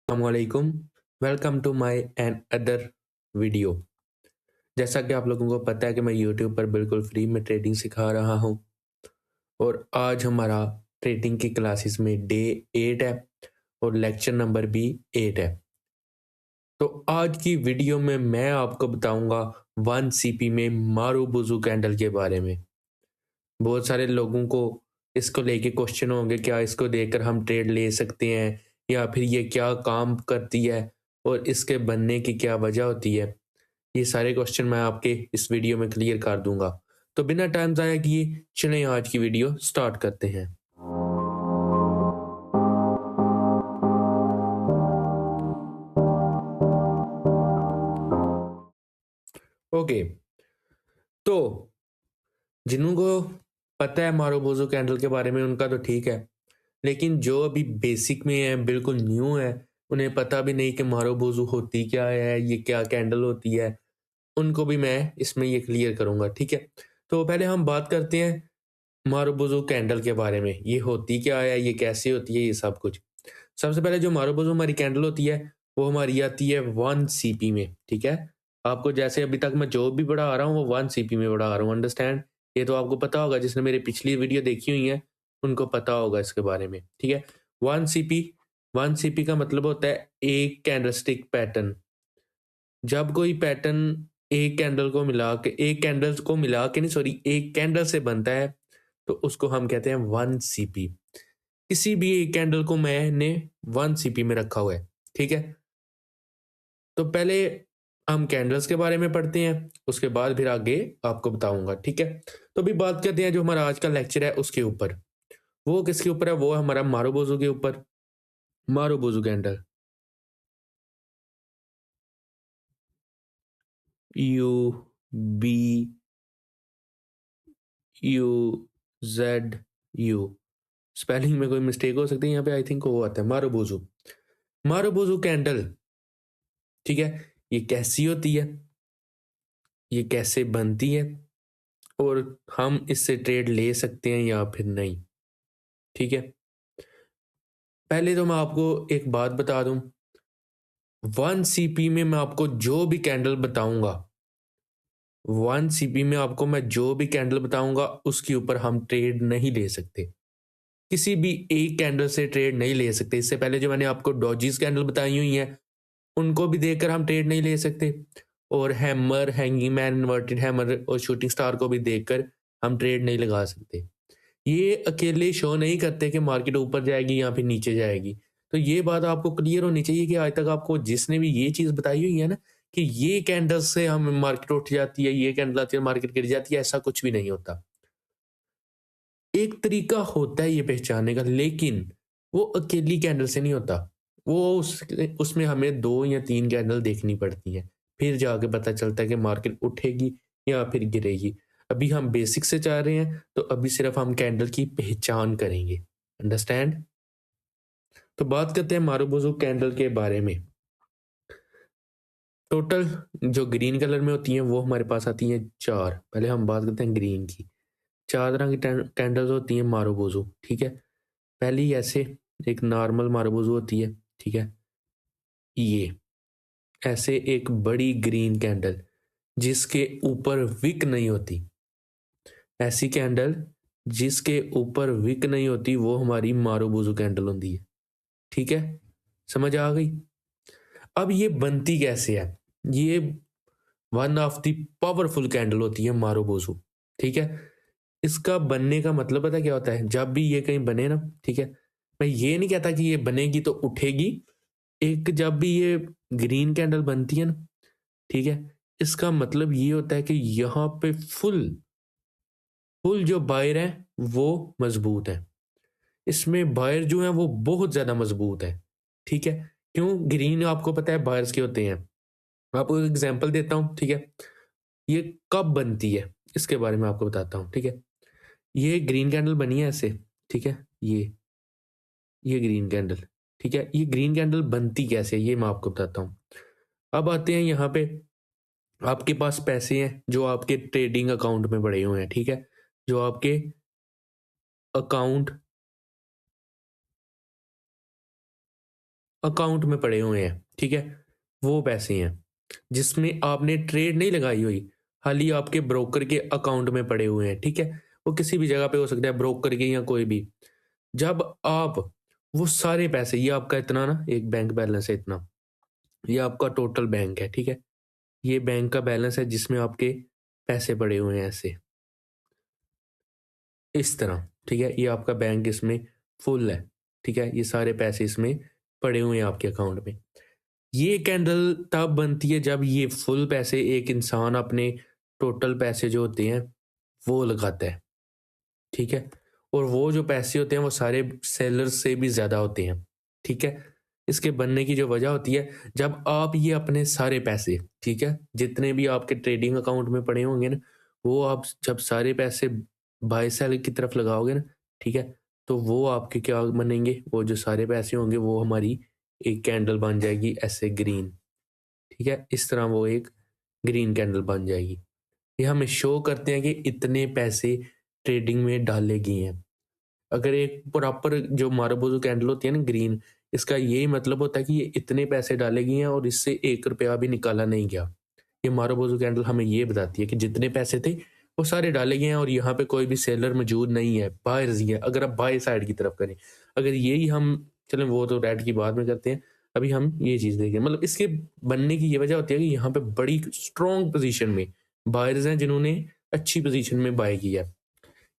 अस्सलामुअलैकुम। Welcome to my another video. जैसा कि आप लोगों को पता है कि मैं यूट्यूब पर बिल्कुल फ्री में ट्रेडिंग सिखा रहा हूं और आज हमारा ट्रेडिंग की क्लासेस में डे 8 है और लेक्चर नंबर भी 8 है। तो आज की वीडियो में मैं आपको बताऊंगा 1 सीपी में मारूबुजू कैंडल के बारे में। बहुत सारे लोगों को इसको लेके क्वेश्चन होंगे, क्या इसको देखकर हम ट्रेड ले सकते हैं या फिर ये क्या काम करती है और इसके बनने की क्या वजह होती है। ये सारे क्वेश्चन मैं आपके इस वीडियो में क्लियर कर दूंगा। तो बिना टाइम ज़ाया किए चलें आज की वीडियो स्टार्ट करते हैं। ओके, तो जिनको पता है मारूबुजू कैंडल के बारे में उनका तो ठीक है, लेकिन जो अभी बेसिक में है, बिल्कुल न्यू है, उन्हें पता भी नहीं कि मारूबुजू होती क्या है, ये क्या कैंडल होती है, उनको भी मैं इसमें ये क्लियर करूंगा। ठीक है, तो पहले हम बात करते हैं मारूबुजू कैंडल के बारे में। ये होती क्या है, ये कैसे होती है, ये सब कुछ। सबसे पहले जो मारूबुजू हमारी कैंडल होती है वो हमारी आती है 1 सीपी में। ठीक है, आपको जैसे अभी तक मैं जो भी पढ़ा आ रहा हूँ वो 1 सीपी में पढ़ा आ रहा हूँ, अंडरस्टैंड। ये तो आपको पता होगा, जिसने मेरी पिछली वीडियो देखी हुई है उनको पता होगा इसके बारे में। ठीक है, 1 सीपी, 1 सीपी का मतलब होता है एक कैंडलस्टिक पैटर्न। जब कोई पैटर्न एक कैंडल्स को मिला के नहीं, सॉरी, एक कैंडल से बनता है तो उसको हम कहते हैं 1 सीपी। किसी भी एक कैंडल को मैंने 1 सीपी में रखा हुआ है। ठीक है, तो पहले हम कैंडल्स के बारे में पढ़ते हैं, उसके बाद फिर आगे आपको बताऊंगा। ठीक है, तो अभी बात करते हैं जो हमारा आज का लेक्चर है उसके ऊपर। वो किसके ऊपर है? वो है हमारा मारूबुजू के ऊपर। Marubozu candle, U B U Z U. Spelling में कोई मिस्टेक हो सकती है यहाँ पे, आई थिंक वो आता है मारूबुजू। मारूबुजू कैंडल, ठीक है, ये कैसी होती है, ये कैसे बनती है और हम इससे ट्रेड ले सकते हैं या फिर नहीं। ठीक है, पहले तो मैं आपको एक बात बता दूं, 1 सीपी में मैं आपको जो भी कैंडल बताऊंगा, 1 सीपी में आपको मैं जो भी कैंडल बताऊंगा उसके ऊपर हम ट्रेड नहीं ले सकते। किसी भी एक कैंडल से ट्रेड नहीं ले सकते। इससे पहले जो मैंने आपको डॉजीज कैंडल बताई हुई हैं उनको भी देखकर हम ट्रेड नहीं ले सकते, और hammer, hanging man, inverted hammer और शूटिंग स्टार को भी देखकर हम ट्रेड नहीं लगा सकते। ये अकेले शो नहीं करते कि मार्केट ऊपर जाएगी या फिर नीचे जाएगी। तो ये बात आपको क्लियर होनी चाहिए कि आज तक आपको जिसने भी ये चीज़ बताई हुई है ना कि ये कैंडल से हम मार्केट उठ जाती है, ये कैंडल आती है मार्केट गिर जाती है, ऐसा कुछ भी नहीं होता। एक तरीका होता है ये पहचानने का, लेकिन वो अकेली कैंडल से नहीं होता। वो उसमें हमें 2 या 3 कैंडल देखनी पड़ती हैं, फिर जाके पता चलता है कि मार्केट उठेगी या फिर गिरेगी। अभी हम बेसिक से जा रहे हैं, तो अभी सिर्फ हम कैंडल की पहचान करेंगे, अंडरस्टैंड। तो बात करते हैं मारूबुजू कैंडल के बारे में। टोटल जो ग्रीन कलर में होती हैं वो हमारे पास आती हैं 4। पहले हम बात करते हैं ग्रीन की। 4 तरह की कैंडल्स होती हैं मारूबुजू। ठीक है, पहली ऐसे एक नॉर्मल मारूबुजू होती है। ठीक है, ये ऐसे एक बड़ी ग्रीन कैंडल जिसके ऊपर विक नहीं होती, ऐसी कैंडल जिसके ऊपर विक नहीं होती वो हमारी मारूबुजू कैंडल होती है। ठीक है, समझ आ गई। अब ये बनती कैसे है? ये one of the powerful candle होती है मारूबुजू। ठीक है, इसका बनने का मतलब पता है क्या होता है? जब भी ये कहीं बने ना, ठीक है, मैं ये नहीं कहता कि ये बनेगी तो उठेगी। एक जब भी ये ग्रीन कैंडल बनती है ना, ठीक है, इसका मतलब ये होता है कि यहाँ पे फुल फुल जो बायर है वो मजबूत है। इसमें बायर जो है वो बहुत ज्यादा मजबूत है। ठीक है, क्यों? ग्रीन आपको पता है बायर्स के होते हैं। मैं आपको एक एग्जांपल देता हूँ। ठीक है, ये कब बनती है इसके बारे में आपको बताता हूँ। ठीक है, ये ग्रीन कैंडल बनी है ऐसे। ठीक है, ये ग्रीन कैंडल, ठीक है, ये ग्रीन कैंडल बनती कैसे है ये मैं आपको बताता हूँ। अब आते हैं यहाँ पे, आपके पास पैसे हैं जो आपके ट्रेडिंग अकाउंट में पड़े हुए हैं। ठीक है, जो आपके अकाउंट अकाउंट में पड़े हुए हैं, ठीक है? वो पैसे हैं, जिसमें आपने ट्रेड नहीं लगाई हुई, खाली आपके ब्रोकर के अकाउंट में पड़े हुए हैं, ठीक है? वो किसी भी जगह पे हो सकता है, ब्रोकर के या कोई भी। जब आप वो सारे पैसे, ये आपका इतना ना एक बैंक बैलेंस है इतना, ये आपका टोटल बैंक है, ठीक है? ये बैंक का बैलेंस है जिसमें आपके पैसे पड़े हुए हैं ऐसे, इस तरह, ठीक है? ये आपका बैंक इसमें फुल है, ठीक है? ये सारे पैसे इसमें पड़े हुए हैं आपके अकाउंट में। ये कैंडल तब बनती है जब ये फुल पैसे एक इंसान अपने टोटल पैसे जो होते हैं वो लगाता है, ठीक है? और वो जो पैसे होते हैं वो सारे सेलर्स से भी ज़्यादा होते हैं, ठीक है? इसके बनने की जो वजह होती है, जब आप ये अपने सारे पैसे, ठीक है? जितने भी आपके ट्रेडिंग अकाउंट में पड़े होंगे ना, वो आप जब सारे पैसे बाय सेल की तरफ लगाओगे ना, ठीक है? तो वो आपके क्या बनेंगे, वो जो सारे पैसे होंगे वो हमारी एक कैंडल बन जाएगी ऐसे ग्रीन, ठीक है? इस तरह वो एक ग्रीन कैंडल बन जाएगी। ये हमें शो करते हैं कि इतने पैसे ट्रेडिंग में डाले गए हैं। अगर एक प्रॉपर जो मारुबुरु कैंडल होती है ना ग्रीन, इसका यही मतलब होता है कि ये इतने पैसे डाले गए हैं और इससे 1 रुपया भी निकाला नहीं गया। ये मारुबुरु कैंडल हमें ये बताती है कि जितने पैसे थे, वो सारे डाले गए हैं और यहाँ पे कोई भी सेलर मौजूद नहीं है, बायर्स ही है, अगर आप बाय साइड की तरफ करें। अगर यही हम चलें वो तो रेड की बाद में करते हैं, अभी हम ये चीज़ देखें। मतलब इसके बनने की ये वजह होती है कि यहाँ पे बड़ी स्ट्रॉन्ग पोज़ीशन में बायर्स हैं जिन्होंने अच्छी पोज़ीशन में बाय किया है।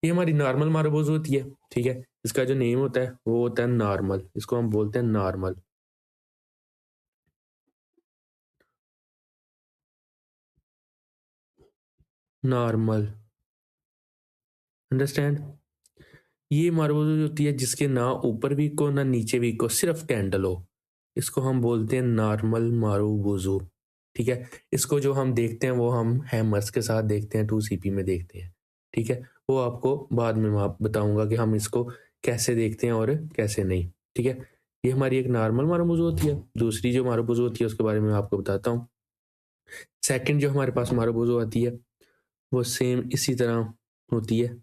ये हमारी नॉर्मल मार्बल्स होती है, ठीक है? इसका जो नेम होता है वो होता है नॉर्मल, इसको हम बोलते हैं नॉर्मल, नॉर्मल, अंडरस्टैंड? ये मार्बल जो होती है जिसके ना ऊपर वीक हो ना नीचे वीक हो, सिर्फ कैंडल हो, इसको हम बोलते हैं नॉर्मल मारूबुजू, ठीक है? इसको जो हम देखते हैं वो हम हैमर्स के साथ देखते हैं, 2 सीपी में देखते हैं, ठीक है? वो आपको बाद में मैं बताऊंगा कि हम इसको कैसे देखते हैं और कैसे नहीं, ठीक है? ये हमारी एक नॉर्मल मारूबुजू होती है। दूसरी जो मारूबुजू होती है उसके बारे में मैं आपको बताता हूँ। सेकंड जो हमारे पास मारूबुजू आती है वो सेम इसी तरह होती है,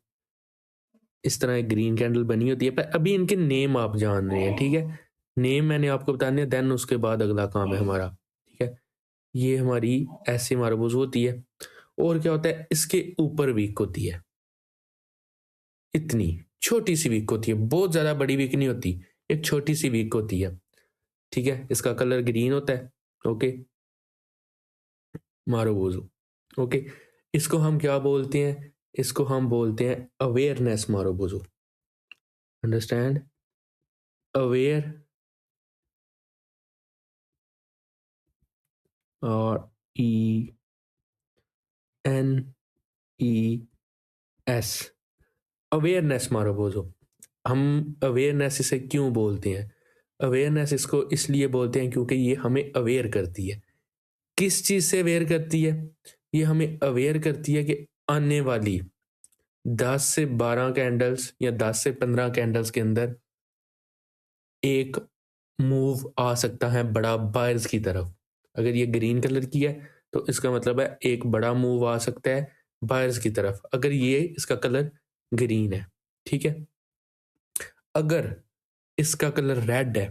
इस तरह एक ग्रीन कैंडल बनी होती है। पर अभी इनके नेम आप जान रहे हैं, ठीक है? नेम मैंने आपको बताने हैं, देन उसके बाद अगला काम है हमारा, ठीक है? ये हमारी ऐसे मार्बल्स होती है और क्या होता है इसके ऊपर वीक होती है, इतनी छोटी सी वीक होती है, बहुत ज़्यादा बड़ी वीक नहीं होती, एक छोटी सी वीक होती है, ठीक है? इसका कलर ग्रीन होता है, ओके? Marubozu, okay? इसको हम क्या बोलते हैं? इसको हम बोलते हैं अवेयरनेस मारूबुजू, अंडरस्टैंड? अवेयर और E N E S, awareness Marubozu. हम अवेयरनेस इसे क्यों बोलते हैं? अवेयरनेस इसको इसलिए बोलते हैं क्योंकि ये हमें अवेयर करती है। किस चीज़ से अवेयर करती है? ये हमें अवेयर करती है कि आने वाली 10 से 12 कैंडल्स या 10 से 15 कैंडल्स के अंदर एक मूव आ सकता है बड़ा बायर्स की तरफ। अगर ये ग्रीन कलर की है तो इसका मतलब है एक बड़ा मूव आ सकता है बायर्स की तरफ, अगर ये इसका कलर ग्रीन है, ठीक है? अगर इसका कलर रेड है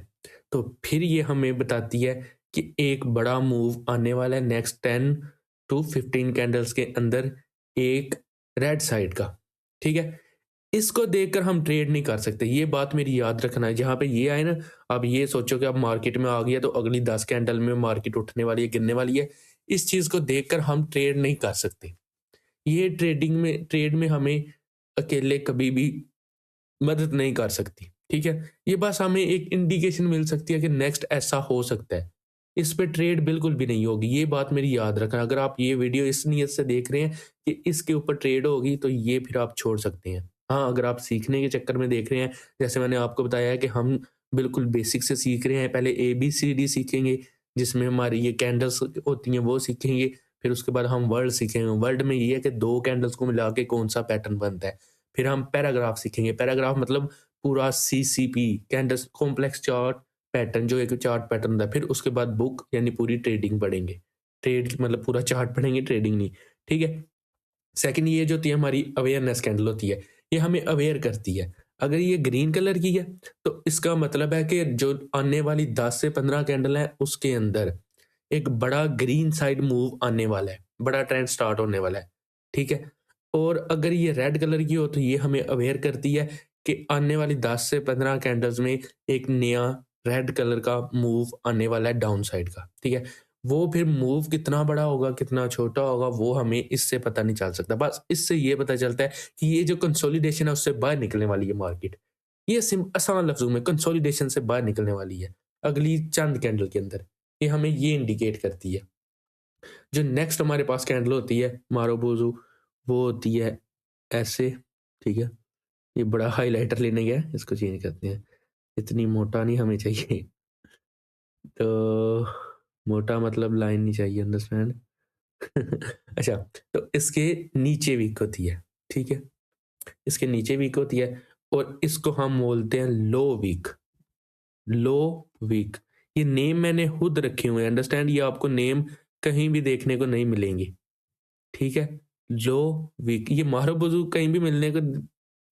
तो फिर ये हमें बताती है कि एक बड़ा मूव आने वाला है नेक्स्ट 10 to 15 कैंडल्स के अंदर, एक रेड साइड का, ठीक है? इसको देखकर हम ट्रेड नहीं कर सकते, ये बात मेरी याद रखना है। जहां पे ये आए ना, आप ये सोचो कि अब मार्केट में आ गया तो अगली 10 कैंडल में मार्केट उठने वाली है, गिरने वाली है, इस चीज को देखकर हम ट्रेड नहीं कर सकते। ये ट्रेड में हमें अकेले कभी भी मदद नहीं कर सकती, ठीक है? ये बस हमें एक इंडिकेशन मिल सकती है कि नेक्स्ट ऐसा हो सकता है। इस पे ट्रेड बिल्कुल भी नहीं होगी, ये बात मेरी याद रखना। अगर आप ये वीडियो इस नीयत से देख रहे हैं कि इसके ऊपर ट्रेड होगी तो ये फिर आप छोड़ सकते हैं। हाँ, अगर आप सीखने के चक्कर में देख रहे हैं, जैसे मैंने आपको बताया है कि हम बिल्कुल बेसिक से सीख रहे हैं, पहले एबीसीडी सीखेंगे, जिसमें हमारी ये कैंडल्स होती हैं वो सीखेंगे, फिर उसके बाद हम वर्ड सीखेंगे। वर्ड में ये है कि 2 कैंडल्स को मिला के कौन-सा पैटर्न बनता है। फिर हम पैराग्राफ सीखेंगे, पैराग्राफ मतलब पूरा CCP candles complex chart pattern, जो एक चार्ट पैटर्न होता है। फिर उसके बाद बुक यानी पूरी ट्रेडिंग पढ़ेंगे। ट्रेड मतलब पूरा चार्ट पढ़ेंगे, ट्रेडिंग नहीं, ठीक है? सेकंड ये जो होती है हमारी अवेयरनेस कैंडल होती है, ये हमें अवेयर करती है। अगर ये ग्रीन कलर की है तो इसका मतलब है कि जो आने वाली 10 से 15 कैंडल है उसके अंदर एक बड़ा ग्रीन साइड मूव आने वाला है, बड़ा ट्रेंड स्टार्ट होने वाला है, ठीक है? और अगर ये रेड कलर की हो तो ये हमें अवेयर करती है कि आने वाली 10 से 15 कैंडल्स में एक नया रेड कलर का मूव आने वाला है डाउन साइड का, ठीक है? वो फिर मूव कितना बड़ा होगा, कितना छोटा होगा वो हमें इससे पता नहीं चल सकता। बस इससे ये पता चलता है कि ये जो कंसोलिडेशन है उससे बाहर निकलने वाली है मार्केट। ये आसान लफ्ज़ों में कंसोलिडेशन से बाहर निकलने वाली है, अगली चंद कैंडल के अंदर। ये हमें ये इंडिकेट करती है। जो नेक्स्ट हमारे पास कैंडल होती है मारुबोज़ू, वो होती है ऐसे, ठीक है? ये बड़ा हाइलाइटर लेने गया है, इसको चेंज करते हैं। इतनी मोटा नहीं हमें चाहिए। तो मोटा मतलब लाइन नहीं चाहिए, अंडरस्टैंड? अच्छा, तो इसके नीचे वीक होती है, ठीक है? इसके नीचे वीक होती है और इसको हम बोलते हैं लो वीक। लो वीक, ये नेम मैंने खुद रखे हुए हैं, अंडरस्टैंड? ये आपको नेम कहीं भी देखने को नहीं मिलेंगे, ठीक है? लो वीक, ये मारूबुजू कहीं भी मिलने को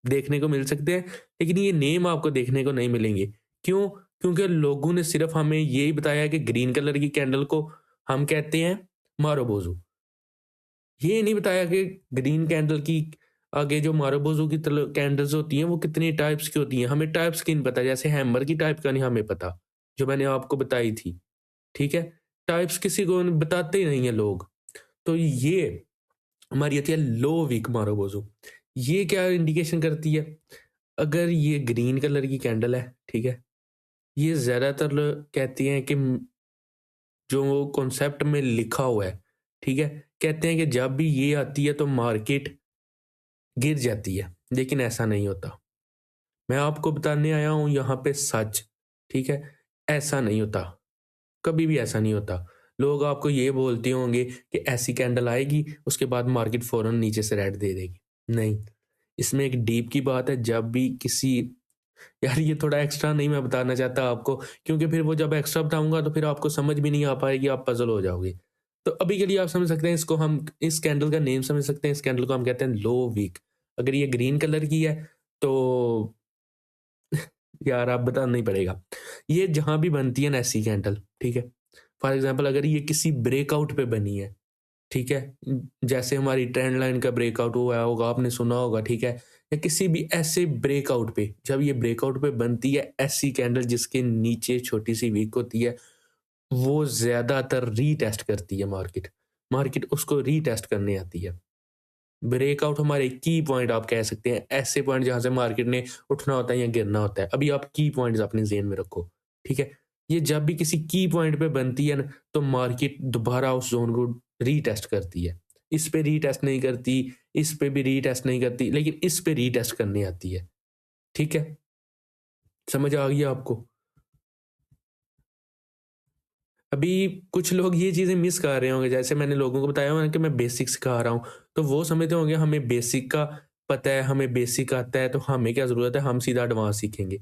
देखने को मिल सकते हैं, लेकिन ये नेम आपको देखने को नहीं मिलेंगे। क्यों? क्योंकि लोगों ने सिर्फ हमें यही बताया कि ग्रीन कलर की कैंडल को हम कहते हैं मारूबुजू। ये नहीं बताया कि ग्रीन कैंडल की आगे जो मारूबुजू की कैंडल्स होती हैं वो कितनी टाइप्स की होती हैं। हमें टाइप्स की नहीं पता, जैसे हैमर की टाइप का नहीं हमें पता, जो मैंने आपको बताई थी, ठीक है? टाइप्स किसी को बताते ही नहीं है लोग। तो ये हमारी होती है लो वीक मारूबुजू। ये क्या इंडिकेशन करती है? अगर ये ग्रीन कलर की कैंडल है, ठीक है? ये ज़्यादातर लोग कहती हैं कि जो कॉन्सेप्ट में लिखा हुआ है, ठीक है? कहते हैं कि जब भी ये आती है तो मार्केट गिर जाती है, लेकिन ऐसा नहीं होता। मैं आपको बताने आया हूँ यहाँ पे सच, ठीक है? ऐसा नहीं होता, कभी भी ऐसा नहीं होता। लोग आपको ये बोलते होंगे कि ऐसी कैंडल आएगी, उसके बाद मार्केट फ़ौरन नीचे से रेड दे देगी। नहीं, इसमें एक डीप की बात है, जब भी किसी यार ये थोड़ा एक्स्ट्रा नहीं मैं बताना चाहता आपको, क्योंकि फिर वो जब एक्स्ट्रा बताऊँगा तो फिर आपको समझ भी नहीं आ पाएगी, आप पज़ल हो जाओगे। तो अभी के लिए आप समझ सकते हैं, इसको हम इस कैंडल का नेम समझ सकते हैं, इस कैंडल को हम कहते हैं लो वीक। अगर ये ग्रीन कलर की है तो यार आप बताना नहीं पड़ेगा। ये जहाँ भी बनती है ना ऐसी कैंडल, ठीक है? फॉर एग्ज़ाम्पल अगर ये किसी ब्रेकआउट पे बनी है, ठीक है? जैसे हमारी ट्रेंड लाइन का ब्रेकआउट हुआ होगा, आपने सुना होगा, ठीक है? या किसी भी ऐसे ब्रेकआउट पे, जब ये ब्रेकआउट पे बनती है ऐसी कैंडल जिसके नीचे छोटी-सी विक होती है, वो ज़्यादातर रीटेस्ट करती है मार्केट। मार्केट उसको रीटेस्ट करने आती है। ब्रेकआउट हमारे की पॉइंट आप कह सकते हैं, ऐसे पॉइंट जहाँ से मार्केट ने उठना होता है या गिरना होता है। अभी आप की पॉइंट्स अपने ज़हन में रखो, ठीक है? ये जब भी किसी की पॉइंट पे बनती है ना, तो मार्केट दोबारा उस ज़ोन को रीटेस्ट करती है। इस पे रीटेस्ट नहीं करती, इस पे भी रीटेस्ट नहीं करती, लेकिन इस पे रीटेस्ट करने आती है, ठीक है? समझ आ गई आपको? अभी कुछ लोग ये चीज़ें मिस कर रहे होंगे, जैसे मैंने लोगों को बताया ना कि मैं बेसिक सिखा रहा हूँ, तो वो समझते होंगे हमें बेसिक का पता है, हमें बेसिक आता है, तो हमें क्या ज़रूरत है, हम सीधा एडवांस सीखेंगे।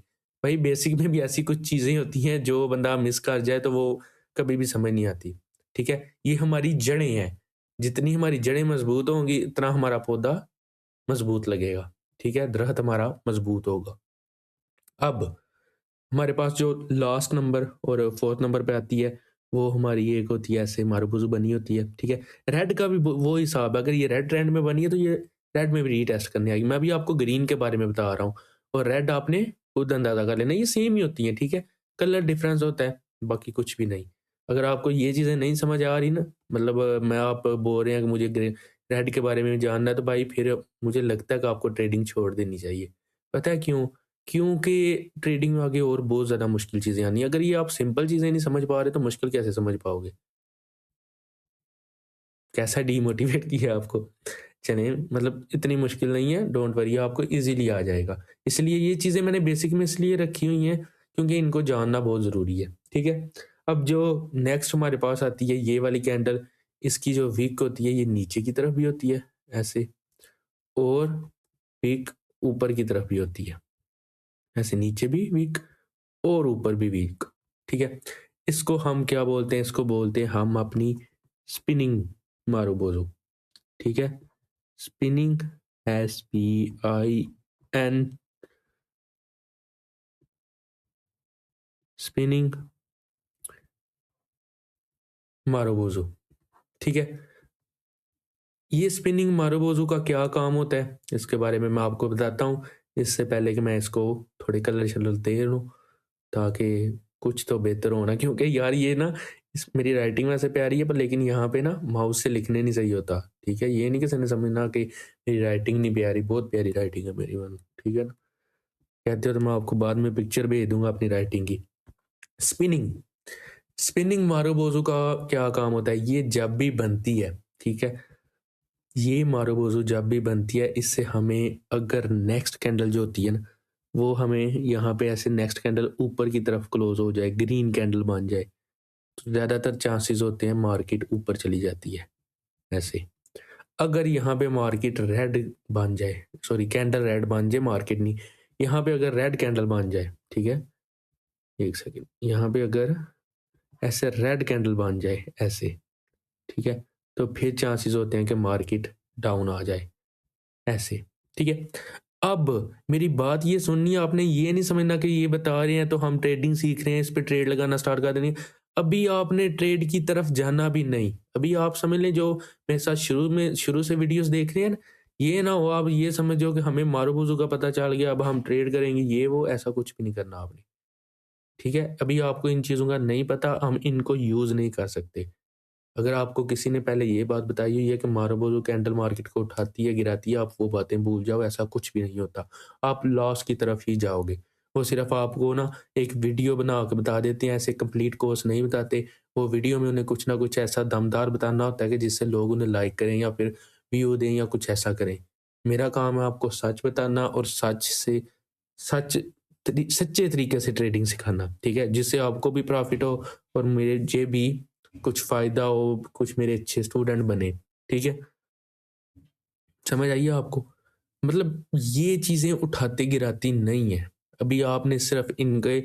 भाई बेसिक में भी ऐसी कुछ चीज़ें होती हैं जो बंदा मिस कर जाए तो वो कभी भी समझ नहीं आती, ठीक है? ये हमारी जड़ें हैं, जितनी हमारी जड़ें मज़बूत होंगी उतना हमारा पौधा मज़बूत लगेगा, ठीक है? दरख़्त हमारा मज़बूत होगा। अब हमारे पास जो लास्ट नंबर और 4th नंबर पे आती है, वो हमारी एक होती है ऐसे मारूबुज़ू बनी होती है, ठीक है? रेड का भी वो हिसाब है, अगर ये रेड ट्रेंड में बनी है तो ये रेड में भी रीटेस्ट करने आएगी। मैं अभी आपको ग्रीन के बारे में बता रहा हूँ और रेड आपने खुद अंदाज़ा कर लेना, ये सेम ही होती हैं, ठीक है? कलर डिफरेंस होता है, बाकी कुछ भी नहीं। अगर आपको ये चीज़ें नहीं समझ आ रही ना, मतलब मैं आप बोल रहे हैं कि मुझे रेड के बारे में जानना है, तो भाई फिर मुझे लगता है कि आपको ट्रेडिंग छोड़ देनी चाहिए। पता है क्यों? क्योंकि ट्रेडिंग में आगे और बहुत ज़्यादा मुश्किल चीज़ें आनी हैं। अगर ये आप सिंपल चीज़ें नहीं समझ पा रहे तो मुश्किल कैसे समझ पाओगे? कैसा डीमोटिवेट किया आपको? चलें मतलब इतनी मुश्किल नहीं है, डोंट वरी आपको ईज़िली आ जाएगा। इसलिए ये चीज़ें मैंने बेसिक में इसलिए रखी हुई हैं क्योंकि इनको जानना बहुत ज़रूरी है, ठीक है? अब जो नेक्स्ट हमारे पास आती है ये वाली कैंडल, इसकी जो विक होती है ये नीचे की तरफ भी होती है ऐसे, और विक ऊपर की तरफ भी होती है। ऐसे नीचे भी विक और ऊपर भी वीक, ठीक है? इसको हम क्या बोलते हैं? इसको बोलते हैं हम अपनी स्पिनिंग मारूबोज़ू, ठीक है? स्पिनिंग, SPIN स्पिनिंग मारुबोज़ू, ठीक है? ये स्पिनिंग मारुबोज़ू का क्या काम होता है, इसके बारे में मैं आपको बताता हूँ। इससे पहले कि मैं इसको थोड़े कलर-शलर दे लूँ, ताकि कुछ तो बेहतर हो ना, क्योंकि यार ये ना इस मेरी राइटिंग वैसे प्यारी है, पर लेकिन यहाँ पे ना माउस से लिखने नहीं सही होता, ठीक है? ये नहीं किसी ने समझना कि मेरी राइटिंग नहीं प्यारी, बहुत प्यारी राइटिंग है मेरी मैम, ठीक है ना? कहते हो तो मैं आपको बाद में पिक्चर भेज दूँगा अपनी राइटिंग की। स्पिनिंग, स्पिनिंग मारुबोज़ू का क्या काम होता है? ये जब भी बनती है, ठीक है? ये मारुबोज़ू जब भी बनती है, इससे हमें अगर नेक्स्ट कैंडल जो होती है ना, वो हमें यहाँ पे ऐसे नेक्स्ट कैंडल ऊपर की तरफ क्लोज़ हो जाए, ग्रीन कैंडल बन जाए, तो ज़्यादातर चांसेस होते हैं मार्केट ऊपर चली जाती है, ऐसे। अगर यहाँ पे मार्केट रेड बन जाए, सॉरी कैंडल रेड बन जाए, मार्केट नहीं, यहाँ पे अगर रेड कैंडल बन जाए, ठीक है? 1 सेकंड, यहाँ पे अगर ऐसे रेड कैंडल बन जाए, ऐसे, ठीक है? तो फिर चांसेस होते हैं कि मार्केट डाउन आ जाए, ऐसे, ठीक है? अब मेरी बात ये सुननी है आपने, ये नहीं समझना कि ये बता रहे हैं तो हम ट्रेडिंग सीख रहे हैं, इस पे ट्रेड लगाना स्टार्ट कर देंगे। अभी आपने ट्रेड की तरफ जाना भी नहीं। अभी आप समझ लें जो मेरे साथ शुरू से वीडियोज़ देख रहे हैं ना, ये ना हो आप ये समझो कि हमें मारू-भूजू का पता चल गया, अब हम ट्रेड करेंगे, ये वो ऐसा कुछ भी नहीं करना आपने, ठीक है? अभी आपको इन चीज़ों का नहीं पता, हम इनको यूज़ नहीं कर सकते। अगर आपको किसी ने पहले ये बात बताई हुई है कि मार्बल कैंडल मार्केट को उठाती है, गिराती है, आप वो बातें भूल जाओ, ऐसा कुछ भी नहीं होता। आप लॉस की तरफ ही जाओगे। वो सिर्फ़ आपको ना एक वीडियो बना के बता देते हैं, ऐसे कंप्लीट कोर्स नहीं बताते। वो वीडियो में उन्हें कुछ ना कुछ ऐसा दमदार बताना होता है कि जिससे लोग उन्हें लाइक करें या फिर व्यू दें या कुछ ऐसा करें। मेरा काम है आपको सच बताना और सच सच्चे तरीके से ट्रेडिंग सिखाना, ठीक है? जिससे आपको भी प्रॉफ़िट हो और मुझे भी कुछ फ़ायदा हो, कुछ मेरे अच्छे स्टूडेंट बने, ठीक है? समझ आई है आपको? मतलब ये चीज़ें उठाती-गिराती नहीं हैं। अभी आपने सिर्फ़ इनके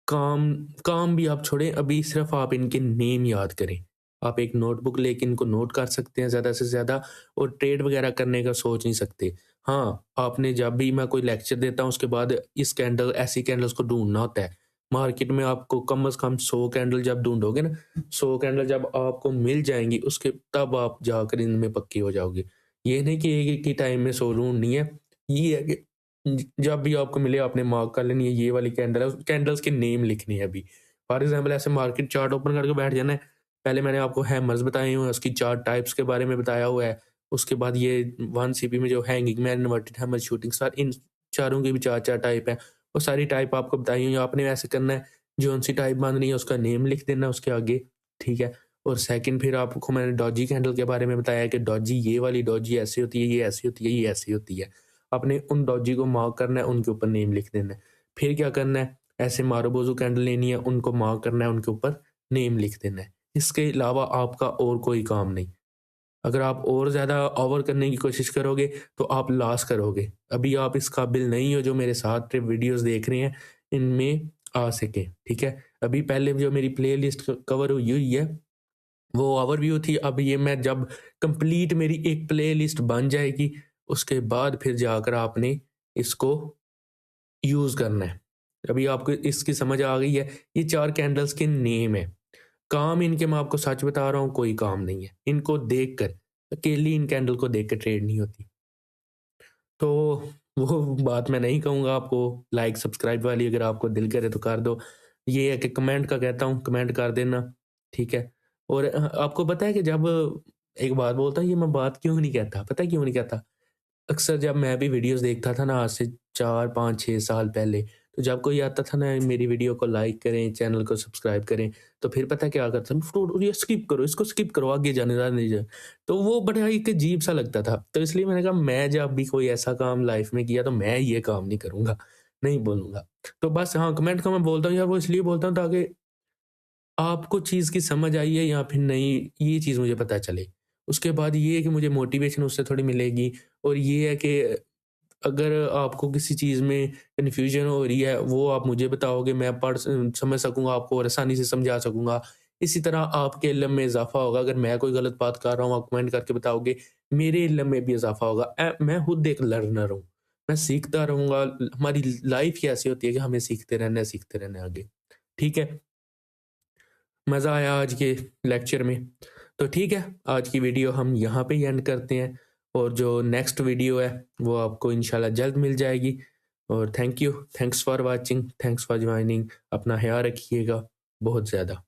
काम काम भी आप छोड़ें, अभी सिर्फ़ आप इनके नेम याद करें। आप एक नोटबुक लेके इनको नोट कर सकते हैं ज़्यादा से ज़्यादा और ट्रेड वग़ैरह करने का सोच नहीं सकते। हाँ, आपने जब भी मैं कोई लेक्चर देता हूँ उसके बाद इस कैंडल ऐसी कैंडल्स को ढूँढना होता है। मार्केट में आपको कम से कम 100 कैंडल जब ढूँढोगे ना, 100 कैंडल जब आपको मिल जाएँगी उसके तब आप जाकर इनमें पक्के हो जाओगे। ये नहीं कि एक एक ही टाइम में सोलून नहीं है, ये है कि जब भी आपको मिले आपने मार्क कर लेनी है ये वाली कैंडल है, उस कैंडल्स के नेम लिखने हैं अभी। फॉर एग्ज़ाम्पल ऐसे मार्केट चार्ट ओपन करके बैठ जाना है, पहले मैंने आपको हैमर्स बताए हुए हैं, उसकी 4 टाइप्स के बारे में बताया हुआ है। उसके बाद ये 1 सीपी में जो hanging man, inverted hammer, shooting star in चारों की भी 4-4 टाइप हैं। वो सारी टाइप आपको बताई हुई है, आपने ऐसे करना है, जो-सी टाइप बाँधनी है उसका नेम लिख देना है उसके आगे, ठीक है? और सेकंड फिर आपको मैंने डॉजी कैंडल के बारे में बताया कि डॉजी ये वाली डॉजी ऐसी होती है, ये ऐसी होती है, ये ऐसी होती है। आपने उन डॉजी को मार्क करना है, उनके ऊपर नेम लिख देना है। फिर क्या करना है, ऐसे मारूबोज़ू कैंडल लेनी है, उनको मार्क करना है, उनके ऊपर नेम लिख देना है। इसके अलावा आपका और कोई काम नहीं। अगर आप और ज़्यादा ओवर करने की कोशिश करोगे, तो आप लॉस करोगे। अभी आप इस काबिल नहीं हो जो मेरे साथ वीडियोज़ देख रहे हैं, इनमें आ सकें, ठीक है? अभी पहले जो मेरी प्लेलिस्ट कवर हुई हुई है वो ओवरव्यू थी। अब ये मैं जब कंप्लीट मेरी एक प्लेलिस्ट बन जाएगी, उसके बाद फिर जाकर आपने इसको यूज़ करना है। अभी आपको इसकी समझ आ गई है, ये 4 कैंडल्स के नेम हैं। काम इनके मैं आपको सच बता रहा हूँ कोई काम नहीं है। इनको देखकर, अकेली इन कैंडल को देख के ट्रेड नहीं होती। तो वो बात मैं नहीं कहूँगा आपको लाइक सब्सक्राइब वाली, अगर आपको दिल करे तो कर दो। ये है कि कमेंट का कहता हूँ, कमेंट कर देना, ठीक है? और आपको पता है कि जब एक बात बोलता हूँ, ये मैं बात क्यों नहीं कहता, पता है क्यों नहीं कहता? अक्सर जब मैं भी वीडियोज़ देखता था ना आज से 4, 5, 6 साल पहले, तो जब कोई आता था ना मेरी वीडियो को लाइक करें, चैनल को सब्सक्राइब करें, तो फिर पता है क्या करता था? फुट ये स्किप करो, इसको स्किप करो, आगे जाने दीजिए। तो वो बड़ा एक अजीब-सा लगता था। तो इसलिए मैंने कहा मैं जब भी कोई ऐसा काम लाइफ़ में किया तो मैं ये काम नहीं करूँगा, नहीं बोलूँगा। तो बस हाँ, कमेंट का मैं बोलता हूँ यार, वो इसलिए बोलता हूँ ताकि आपको चीज़ की समझ आई है या फिर नहीं, ये चीज़ मुझे पता चले। उसके बाद ये है कि मुझे मोटिवेशन उससे थोड़ी मिलेगी और ये है कि अगर आपको किसी चीज़ में कन्फ्यूज़न हो रही है, वो आप मुझे बताओगे, मैं समझ सकूँगा आपको और आसानी से समझा सकूँगा। इसी तरह आपके इल्म में इज़ाफ़ा होगा, अगर मैं कोई गलत बात कर रहा हूँ, आप कमेंट करके बताओगे, मेरे इल्म में भी इज़ाफ़ा होगा। मैं खुद एक लर्नर हूँ, मैं सीखता रहूँगा। हमारी लाइफ़ ही ऐसी होती है कि हमें सीखते रहना है आगे। ठीक है, मज़ा आया आज के लेक्चर में। तो ठीक है, आज की वीडियो हम यहाँ पे ही एंड करते हैं, और जो नेक्स्ट वीडियो है वो आपको इंशाल्लाह जल्द मिल जाएगी। और thanks for watching, thanks for joining. अपना ख्याल रखिएगा बहुत ज़्यादा।